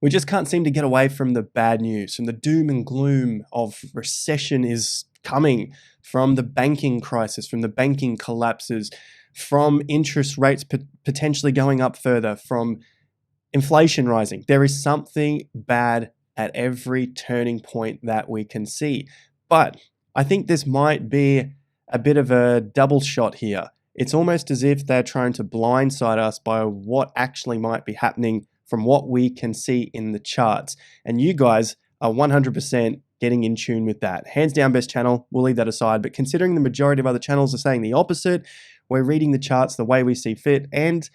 We just can't seem to get away from the bad news, from the doom and gloom of recession is coming, from the banking crisis, from the banking collapses, from interest rates potentially going up further, from inflation rising. There is something bad at every turning point that we can see. But I think this might be a bit of a double shot here. It's almost as if they're trying to blindside us by what actually might be happening from what we can see in the charts. And you guys are 100% getting in tune with that. Hands down best channel, we'll leave that aside. But considering the majority of other channels are saying the opposite, we're reading the charts the way we see fit, and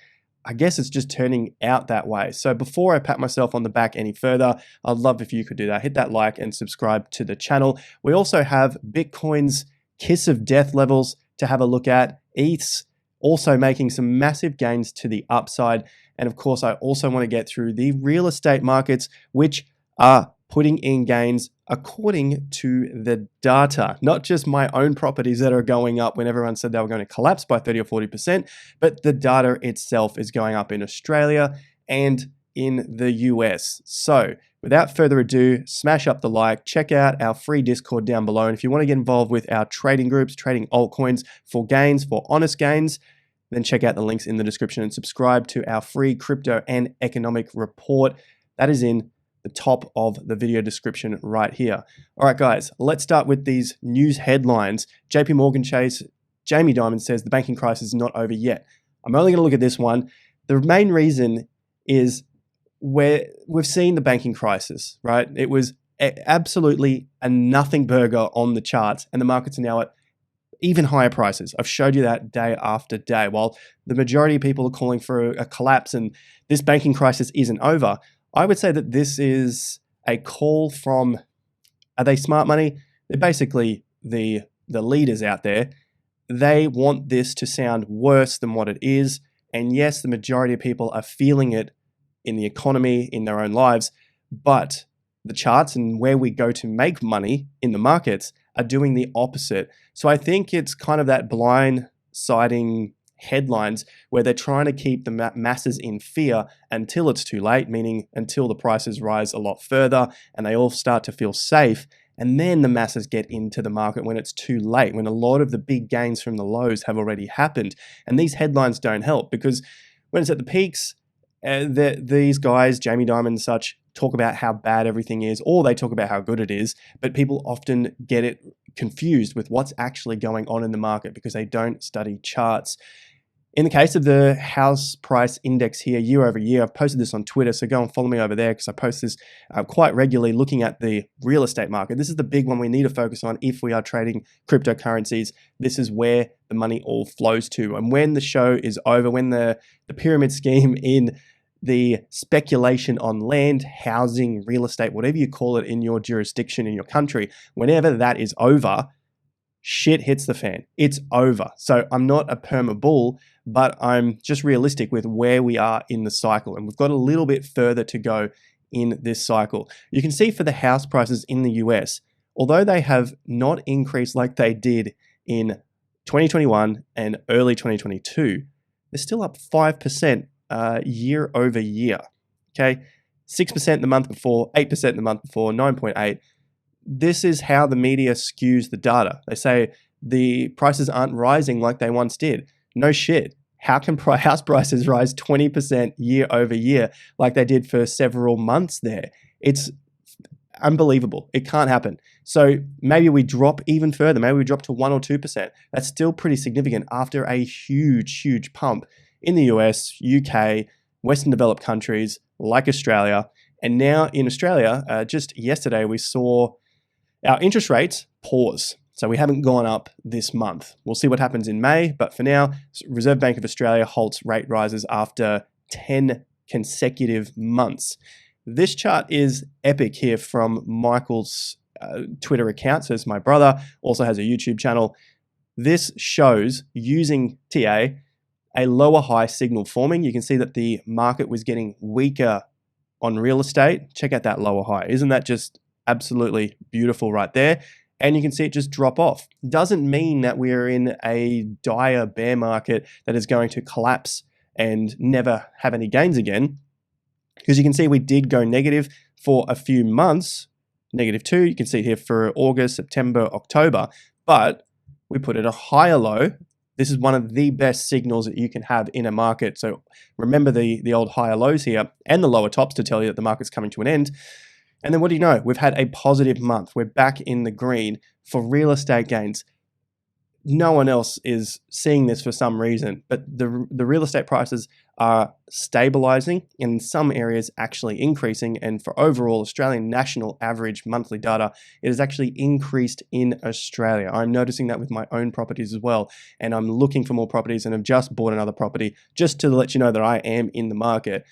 I guess it's just turning out that way. So before I pat myself on the back any further, I'd love if you could do that. Hit that like and subscribe to the channel. We also have Bitcoin's kiss of death levels to have a look at. ETH's also making some massive gains to the upside. And of course, I also want to get through the real estate markets, which are putting in gains according to the data, not just my own properties that are going up when everyone said they were going to collapse by 30 or 40%, but the data itself is going up in Australia and in the US. So without further ado, smash up the like, check out our free Discord down below. And if you want to get involved with our trading groups, trading altcoins for gains, for honest gains, then check out the links in the description and subscribe to our free crypto and economic report. That is in the top of the video description right here. All right, guys, let's start with these news headlines. JP Morgan Chase, Jamie Dimon says the banking crisis is not over yet. I'm only going to look at this one. The main reason is where we've seen the banking crisis, right? It was absolutely a nothing burger on the charts, and the markets are now at even higher prices. I've showed you that day after day. While the majority of people are calling for a collapse and this banking crisis isn't over, I would say that this is a call from, are they smart money? They're basically the leaders out there. They want this to sound worse than what it is. And yes, the majority of people are feeling it in the economy, in their own lives, but the charts and where we go to make money in the markets are doing the opposite. So I think it's kind of that blindsiding headlines where they're trying to keep the masses in fear until it's too late, meaning until the prices rise a lot further and they all start to feel safe. And then the masses get into the market when it's too late, when a lot of the big gains from the lows have already happened. And these headlines don't help, because when it's at the peaks, these guys, Jamie Dimon and such, talk about how bad everything is, or they talk about how good it is, but people often get it confused with what's actually going on in the market because they don't study charts. In the case of the house price index here, year over year, I've posted this on Twitter, so go and follow me over there because I post this quite regularly looking at the real estate market. This is the big one we need to focus on if we are trading cryptocurrencies. This is where the money all flows to. And when the show is over, when the pyramid scheme in the speculation on land, housing, real estate, whatever you call it in your jurisdiction, in your country, whenever that is over, shit hits the fan. It's over. So I'm not a perma bull, but I'm just realistic with where we are in the cycle. And we've got a little bit further to go in this cycle. You can see for the house prices in the US, although they have not increased like they did in 2021 and early 2022, they're still up 5% year over year. Okay, 6% the month before, 8% the month before, 9.8. This is how the media skews the data. They say the prices aren't rising like they once did. No shit. How can house prices rise 20% year over year like they did for several months there? It's unbelievable. It can't happen. So maybe we drop even further. Maybe we drop to 1 or 2%. That's still pretty significant after a huge, huge pump in the US, UK, Western developed countries like Australia. And now in Australia, just yesterday, we saw our interest rates pause. So we haven't gone up this month. We'll see what happens in May. But for now, Reserve Bank of Australia halts rate rises after 10 consecutive months. This chart is epic here from Michael's Twitter account. So it's my brother, also has a YouTube channel. This shows using TA a lower high signal forming. You can see that the market was getting weaker on real estate. Check out that lower high. Isn't that just absolutely beautiful right there? And you can see it just drop off. Doesn't mean that we're in a dire bear market that is going to collapse and never have any gains again. because you can see we did go negative for a few months, -2. You can see here for August, September, October, but we put it a higher low. This is one of the best signals that you can have in a market. So remember the old higher lows here and the lower tops to tell you that the market's coming to an end. And then what do you know? We've had a positive month. We're back in the green for real estate gains. No one else is seeing this for some reason, but the real estate prices are stabilizing, and in some areas actually increasing. And for overall Australian national average monthly data, it has actually increased in Australia. I'm noticing that with my own properties as well, and I'm looking for more properties and have just bought another property just to let you know that I am in the market.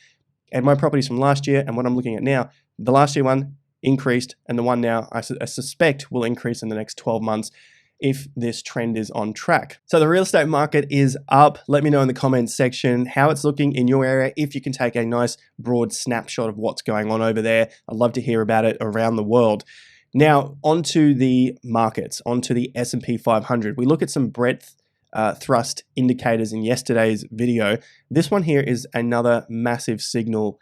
And my properties from last year and what I'm looking at now, the last year one increased, and the one now I suspect will increase in the next 12 months if this trend is on track. So the real estate market is up. Let me know in the comments section how it's looking in your area, if you can take a nice broad snapshot of what's going on over there. I'd love to hear about it around the world. Now, onto the markets, onto the SP 500. We look at some breadth thrust indicators in yesterday's video. This one here is another massive signal,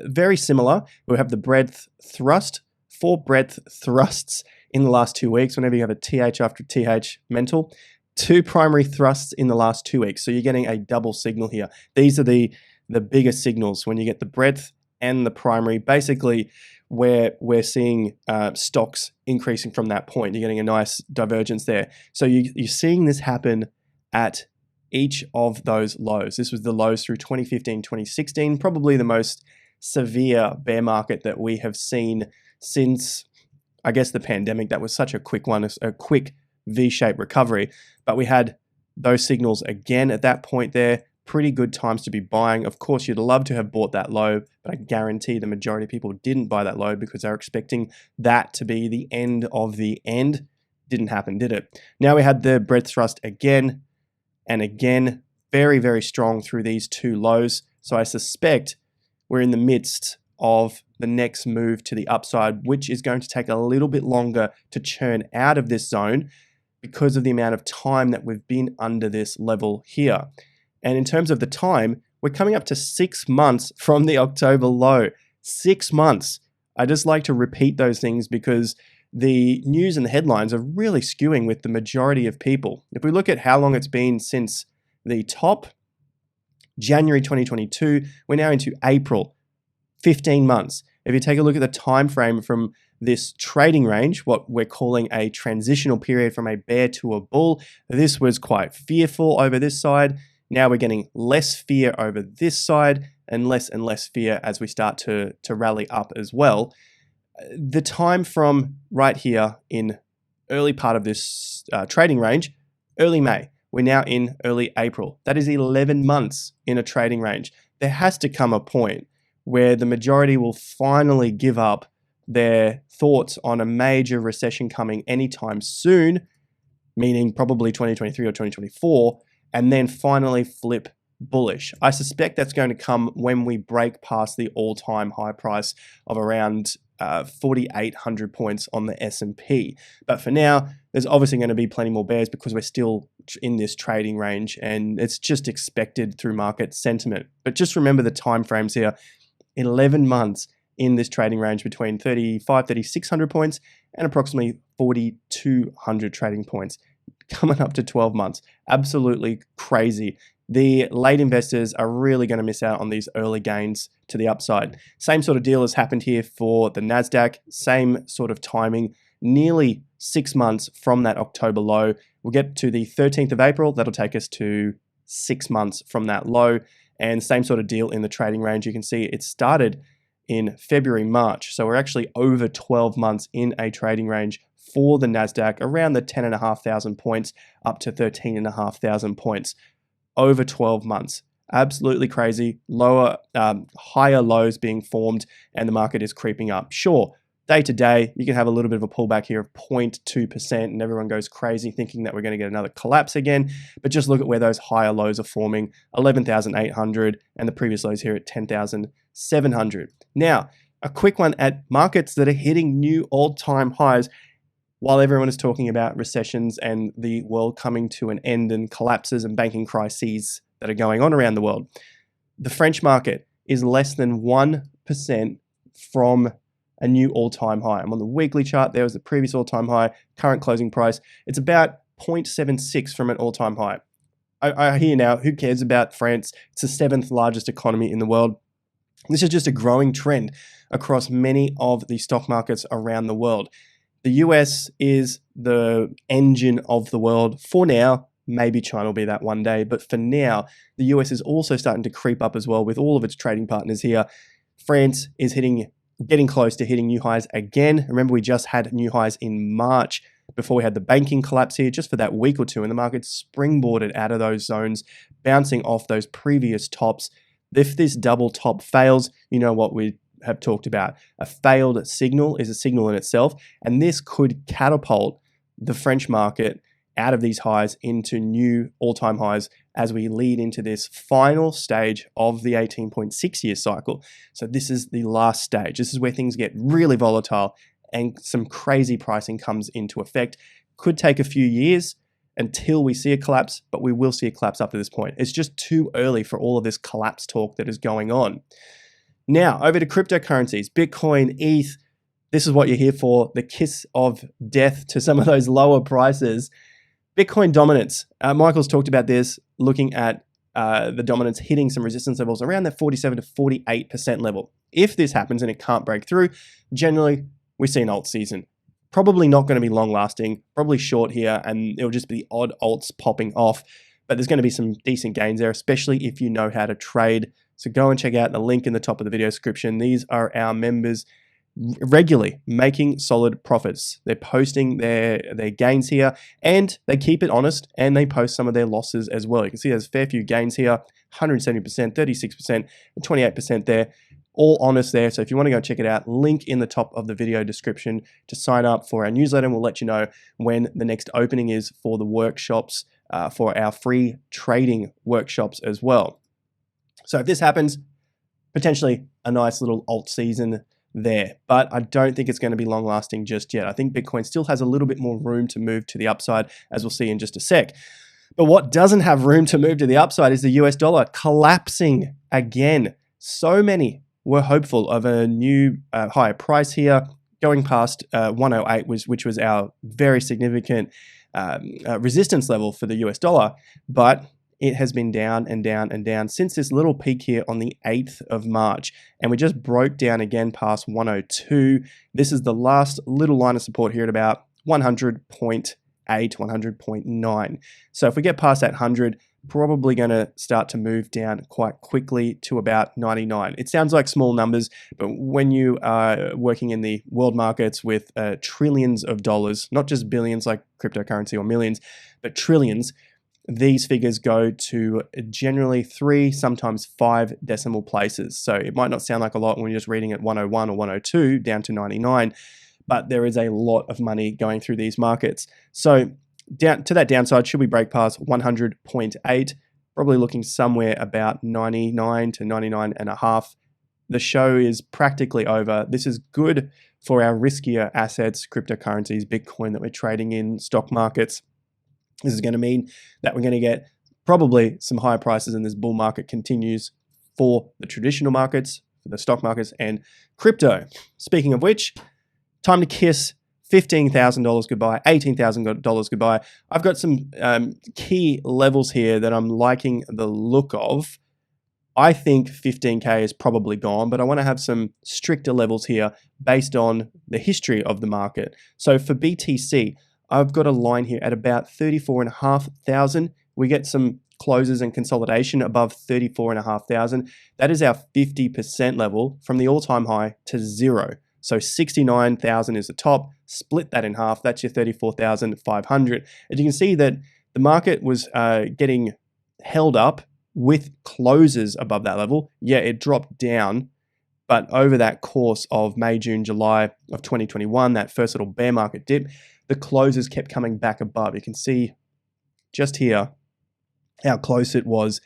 very similar. We have the breadth thrust, 4 breadth thrusts in the last 2 weeks. Whenever you have a TH after TH mental, 2 primary thrusts in the last 2 weeks. So you're getting a double signal here. These are the biggest signals when you get the breadth and the primary. Basically, where we're seeing stocks increasing from that point. You're getting a nice divergence there. So you're seeing this happen at each of those lows. This was the lows through 2015, 2016, probably the most severe bear market that we have seen since, I guess, the pandemic. That was such a quick one, a quick V-shaped recovery. But we had those signals again at that point there. Pretty good times to be buying. Of course, you'd love to have bought that low, but I guarantee the majority of people didn't buy that low because they're expecting that to be the end of the end. Didn't happen, did it? Now we had the breadth thrust again and again, very, very strong through these 2 lows. So I suspect we're in the midst of the next move to the upside, which is going to take a little bit longer to churn out of this zone because of the amount of time that we've been under this level here. And in terms of the time, we're coming up to 6 months from the October low. 6 months. I just like to repeat those things because the news and the headlines are really skewing with the majority of people. If we look at how long it's been since the top, January 2022, we're now into April, 15 months. If you take a look at the time frame from this trading range, what we're calling a transitional period from a bear to a bull, this was quite fearful over this side. Now we're getting less fear over this side and less fear as we start to rally up as well. The time from right here in early part of this trading range, early May, we're now in early April. That is 11 months in a trading range. There has to come a point where the majority will finally give up their thoughts on a major recession coming anytime soon, meaning probably 2023 or 2024, and then finally flip bullish. I suspect that's going to come when we break past the all-time high price of around 4,800 points on the S&P. But for now, there's obviously going to be plenty more bears because we're still in this trading range and it's just expected through market sentiment. But just remember the time frames here. 11 months in this trading range between 3,600 points and approximately 4,200 trading points, coming up to 12 months. Absolutely crazy. The late investors are really going to miss out on these early gains to the upside. Same sort of deal has happened here for the NASDAQ. Same sort of timing, nearly 6 months from that October low. We'll get to the 13th of April. That'll take us to 6 months from that low. And same sort of deal in the trading range. You can see it started in February, March. So we're actually over 12 months in a trading range for the NASDAQ, around the 10,500 points up to 13,500 points. Over 12 months. Absolutely crazy. Higher lows being formed and the market is creeping up. Sure, day to day, you can have a little bit of a pullback here of 0.2% and everyone goes crazy thinking that we're going to get another collapse again. But just look at where those higher lows are forming, 11,800 and the previous lows here at 10,700. Now, a quick one at markets that are hitting new all-time highs. While everyone is talking about recessions and the world coming to an end and collapses and banking crises that are going on around the world, the French market is less than 1 from a new all-time high. I'm on the weekly chart. There was the previous all-time high, current closing price. It's about 0.76 from an all-time high. I hear now, who cares about France? It's the 7th largest economy in the world. This is just a growing trend across many of the stock markets around the world. The US is the engine of the world for now. Maybe China will be that one day, but for now, the US is also starting to creep up as well with all of its trading partners here. France is getting close to hitting new highs again. Remember, we just had new highs in March before we had the banking collapse here, just for that week or two, and the market springboarded out of those zones, bouncing off those previous tops. If this double top fails, you know what we have talked about. A failed signal is a signal in itself, and this could catapult the French market out of these highs into new all-time highs as we lead into this final stage of the 18.6-year cycle. So this is the last stage. This is where things get really volatile and some crazy pricing comes into effect. Could take a few years until we see a collapse, but we will see a collapse up to this point. It's just too early for all of this collapse talk that is going on. Now, over to cryptocurrencies, Bitcoin, ETH. This is what you're here for, the kiss of death to some of those lower prices. Bitcoin dominance. Michael's talked about this, looking at the dominance hitting some resistance levels around that 47 to 48% level. If this happens and it can't break through, generally we see an alt season. Probably not going to be long lasting, probably short here, and it'll just be the odd alts popping off. But there's going to be some decent gains there, especially if you know how to trade. So go and check out the link in the top of the video description. These are our members regularly making solid profits. They're posting their gains here, and they keep it honest, and they post some of their losses as well. You can see there's a fair few gains here, 170%, 36%, and 28% there. All honest there. So if you want to go check it out, link in the top of the video description to sign up for our newsletter, and we'll let you know when the next opening is for the workshops, for our free trading workshops as well. So if this happens, potentially a nice little alt season there, but I don't think it's going to be long lasting just yet. I think Bitcoin still has a little bit more room to move to the upside, as we'll see in just a sec. But what doesn't have room to move to the upside is the US dollar collapsing again. So many were hopeful of a new higher price here, going past 108, which was our very significant resistance level for the US dollar, but it has been down and down and down since this little peak here on the 8th of March. And we just broke down again past 102. This is the last little line of support here at about 100.8, 100.9. So if we get past that 100, probably going to start to move down quite quickly to about 99. It sounds like small numbers, but when you are working in the world markets with trillions of dollars, not just billions like cryptocurrency or millions, but trillions, these figures go to generally 3, sometimes 5 decimal places. So it might not sound like a lot when you're just reading at 101 or 102 down to 99, but there is a lot of money going through these markets. So down to that downside, should we break past 100.8, probably looking somewhere about 99 to 99.5. The show is practically over. This is good for our riskier assets, cryptocurrencies, Bitcoin that we're trading in, stock markets. This is going to mean that we're going to get probably some higher prices, and this bull market continues for the traditional markets, for the stock markets, and crypto. Speaking of which, time to kiss $15,000 goodbye, $18,000 goodbye. I've got some key levels here that I'm liking the look of. I think 15K is probably gone, but I want to have some stricter levels here based on the history of the market. So for BTC, I've got a line here at about 34,500. We get some closes and consolidation above 34,500. That is our 50% level from the all-time high to 0. So 69,000 is the top. Split that in half. That's your 34,500. And you can see that the market was getting held up with closes above that level. Yeah, it dropped down, but over that course of May, June, July of 2021, that first little bear market dip, the closes kept coming back above. You can see just here how close it was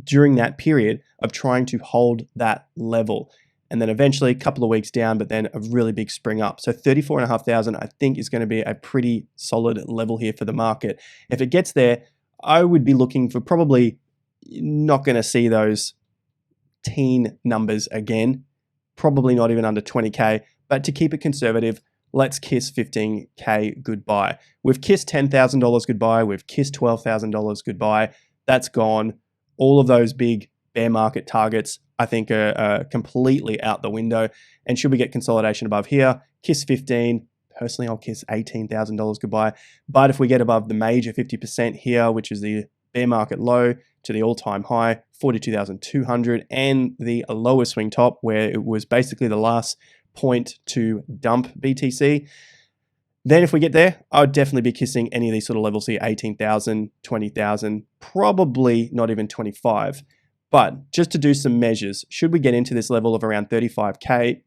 during that period of trying to hold that level. And then eventually a couple of weeks down, but then a really big spring up. So 34,500, I think, is going to be a pretty solid level here for the market. If it gets there, I would be looking for probably not going to see those teen numbers again, probably not even under 20K, but to keep it conservative, let's kiss 15K goodbye. We've kissed $10,000 goodbye. We've kissed $12,000 goodbye. That's gone. All of those big bear market targets, I think, are completely out the window. And should we get consolidation above here, kiss 15. Personally, I'll kiss $18,000 goodbye. But if we get above the major 50% here, which is the bear market low to the all-time high, 42,200, and the lower swing top, where it was basically the last point to dump BTC, then if we get there, I would definitely be kissing any of these sort of levels here, 18,000, 20,000, probably not even 25. But just to do some measures, should we get into this level of around 35K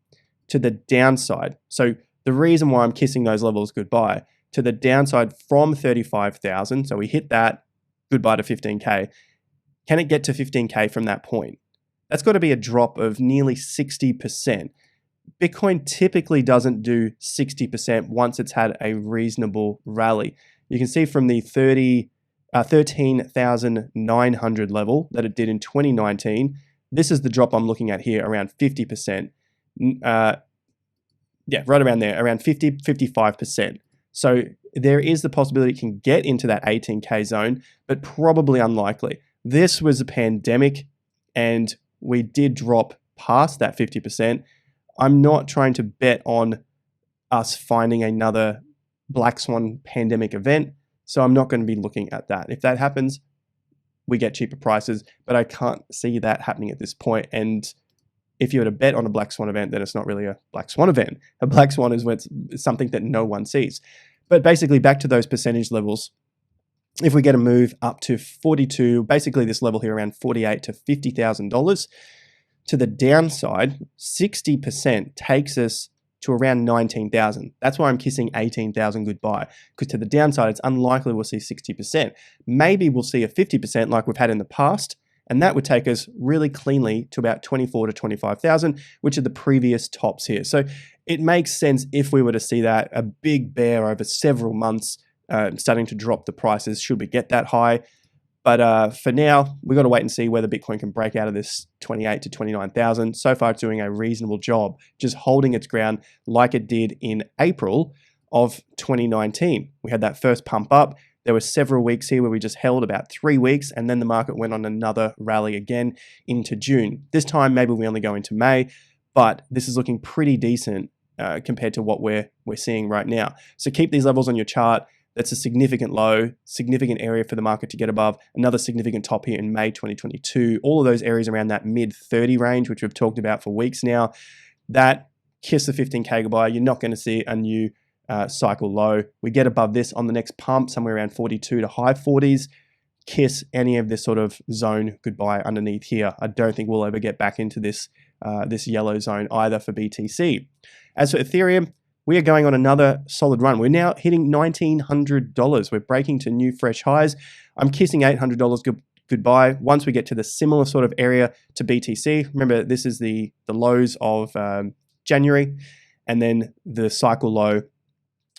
to the downside? So the reason why I'm kissing those levels goodbye, to the downside from 35,000, so we hit that, goodbye to 15K. Can it get to 15K from that point? That's got to be a drop of nearly 60%. Bitcoin typically doesn't do 60% once it's had a reasonable rally. You can see from the 13,900 level that it did in 2019, this is the drop I'm looking at here, around 50%. Yeah, right around there, around 50, 55%. So there is the possibility it can get into that 18K zone, but probably unlikely. This was a pandemic and we did drop past that 50%. I'm not trying to bet on us finding another black swan pandemic event, so I'm not going to be looking at that. If that happens, we get cheaper prices, but I can't see that happening at this point. And if you were to bet on a black swan event, then it's not really a black swan event. A black swan is when it's something that no one sees. But basically, back to those percentage levels, if we get a move up to 42, basically this level here around $48,000 to $50,000, to the downside, 60% takes us to around 19,000. That's why I'm kissing 18,000 goodbye, because to the downside, it's unlikely we'll see 60%. Maybe we'll see a 50% like we've had in the past, and that would take us really cleanly to about 24 to 25,000, which are the previous tops here. So it makes sense if we were to see that, a big bear over several months, starting to drop the prices should we get that high. But for now, we've got to wait and see whether Bitcoin can break out of this 28 to 29,000. So far, it's doing a reasonable job, just holding its ground like it did in April of 2019. We had that first pump up. There were several weeks here where we just held about 3 weeks, and then the market went on another rally again into June. This time, maybe we only go into May, but this is looking pretty decent compared to what we're seeing right now. So keep these levels on your chart. That's a significant low, significant area for the market to get above, another significant top here in May 2022. All of those areas around that mid-30 range, which we've talked about for weeks now, that kiss the 15K goodbye. You're not going to see a new cycle low. We get above this on the next pump, somewhere around 42 to high 40s. Kiss any of this sort of zone goodbye underneath here. I don't think we'll ever get back into this yellow zone either for BTC. As for Ethereum, we are going on another solid run. We're now hitting $1,900. We're breaking to new fresh highs. I'm kissing $800 goodbye once we get to the similar sort of area to BTC. Remember, this is the lows of January, and then the cycle low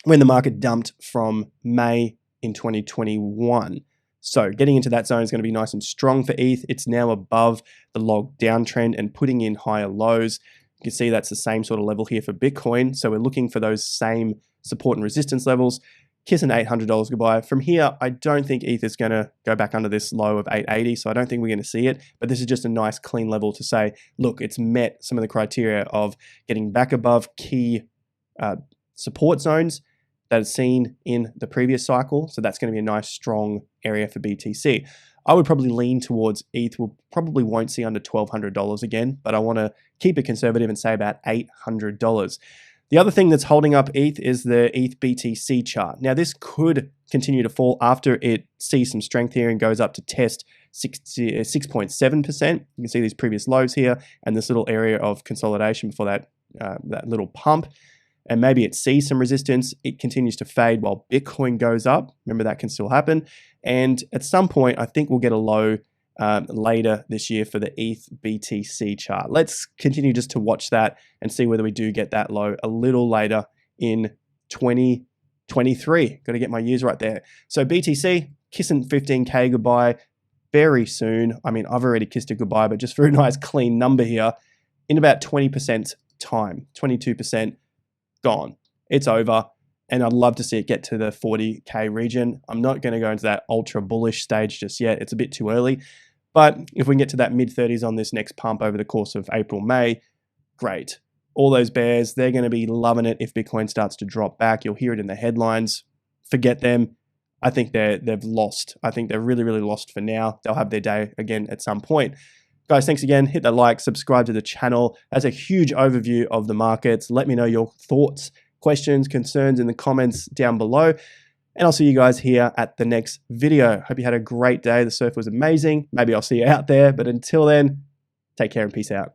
when the market dumped from May in 2021. So getting into that zone is going to be nice and strong for ETH. It's now above the log downtrend and putting in higher lows. You can see that's the same sort of level here for Bitcoin. So we're looking for those same support and resistance levels. Kiss an $800 goodbye. From here, I don't think ETH is going to go back under this low of 880, so I don't think we're going to see it. But this is just a nice clean level to say, look, it's met some of the criteria of getting back above key support zones that is seen in the previous cycle. So that's going to be a nice, strong area for BTC. I would probably lean towards ETH. We probably won't see under $1,200 again, but I want to keep it conservative and say about $800. The other thing that's holding up ETH is the ETH BTC chart. Now, this could continue to fall after it sees some strength here and goes up to test 6.7%. You can see these previous lows here and this little area of consolidation before that little pump. And maybe it sees some resistance. It continues to fade while Bitcoin goes up. Remember, that can still happen. And at some point, I think we'll get a low later this year for the ETH BTC chart. Let's continue just to watch that and see whether we do get that low a little later in 2023. Got to get my years right there. So BTC, kissing 15K goodbye. very soon. I mean, I've already kissed it goodbye, but just for a nice clean number here, in about 20% time, 22% gone. It's over. And I'd love to see it get to the 40K region. I'm not going to go into that ultra bullish stage just yet. It's a bit too early. But if we can get to that mid 30s on this next pump over the course of April, May, great. All those bears, they're going to be loving it if Bitcoin starts to drop back. You'll hear it in the headlines. Forget them. I think they've lost. I think they're really, really lost for now. They'll have their day again at some point. Guys, thanks again. Hit that like, subscribe to the channel. That's a huge overview of the markets. Let me know your thoughts, questions, concerns in the comments down below. And I'll see you guys here at the next video. Hope you had a great day. The surf was amazing. Maybe I'll see you out there. But until then, take care and peace out.